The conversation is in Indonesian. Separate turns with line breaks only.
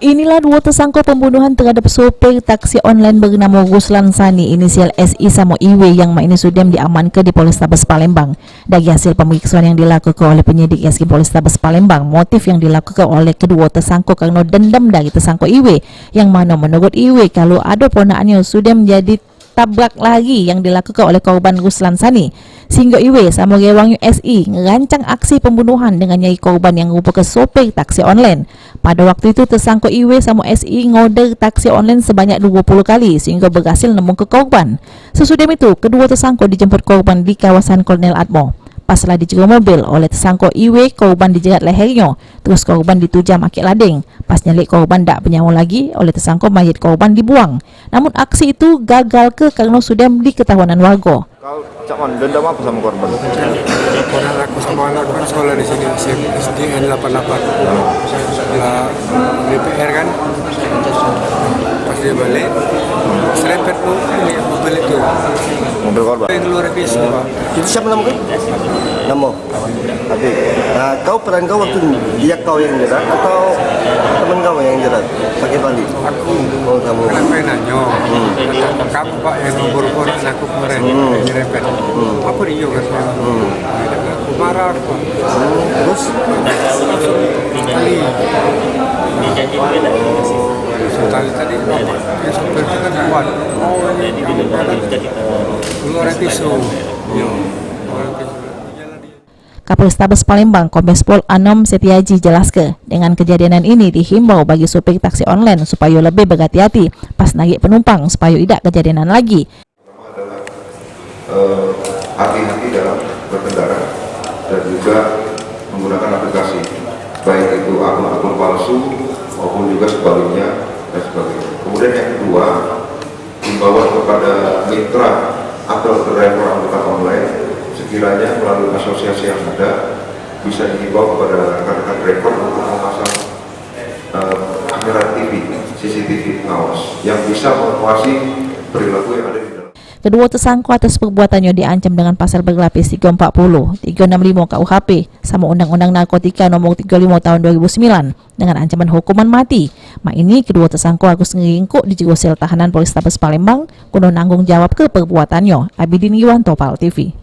Inilah dua tersangka pembunuhan terhadap sopir taksi online bernama Ruslan Sani inisial SI sama IW yang ini sudah diamankan di Polrestabes Palembang. Dari hasil pemeriksaan yang dilakukan oleh penyidik Reskrim Polrestabes Palembang, motif yang dilakukan oleh kedua tersangka karena dendam dari tersangka IW, yang mana menurut IW kalau ada ponakannya sudah menjadi tabrak lagi yang dilakukan oleh korban Ruslan Sani, sehingga IW sama rewangnya SI merancang aksi pembunuhan dengan nyai korban yang merupakan sopir taksi online. Pada waktu itu tersangka IW sama SI ngorder taksi online sebanyak 20 kali sehingga berhasil nemu ke korban. Sesudah itu kedua tersangka dijemput korban di kawasan Kolonel Atmo. Paslah dijegal mobil oleh tersangka IW, korban dijerat lehernya, terus korban ditujam akik lading. Pas nyalik korban tak bernyawa lagi, oleh tersangka mayat korban dibuang. Namun aksi itu gagal karena sudah diketahuan warga.
Kau cakon dendam apa sama korban?
Laporan aku sama anak kan sekolah di sini SDN 88. Setelah DPR kan, pas dia balik, serempet mobil itu.
Mobil korban?
Yang keluar habis.
Itu siapa nama kau? Nama? Tapi, kau peran kau waktu dia kau yang jerat atau teman kau yang jerat? Pakai balik?
Aku.
Oh, kamu.
Kenapa yang nanya? Kamu pak yang memburu-buru aku kemarin yang nyerempet. Aku dia kan. Aku marah aku.
Terus?
Sekali tadi bapak yang sopir itu kan kuat. Keluar pisau.
Kapolrestabes Palembang Kombes Pol Anom Setiaji jelaskan, dengan kejadian ini dihimbau bagi supir taksi online supaya lebih berhati-hati pas naik penumpang supaya tidak kejadian lagi.
Pertama adalah hati-hati dalam berkendara dan juga menggunakan aplikasi, baik itu akun-akun palsu maupun juga sebaliknya dan sebagainya. Kemudian yang kedua, himbauan kepada mitra atau driver angkutan online, sekiranya melalui asosiasi yang ada bisa dihimbau kepada rekan-rekan driver untuk memasang kamera CCTV pengawas yang bisa mengawasi perilaku yang ada di dalam.
Kedua tersangka atas perbuatannya diancam dengan pasal berlapis 340, 365 KUHP sama Undang-Undang Narkotika Nomor 35 Tahun 2009 dengan ancaman hukuman mati. Ini kedua tersangka harus ngeringkuk di jero sel tahanan Polrestabes Palembang guna nanggung jawab ke perbuatannya. Abidin Yuwanto, PAL TV.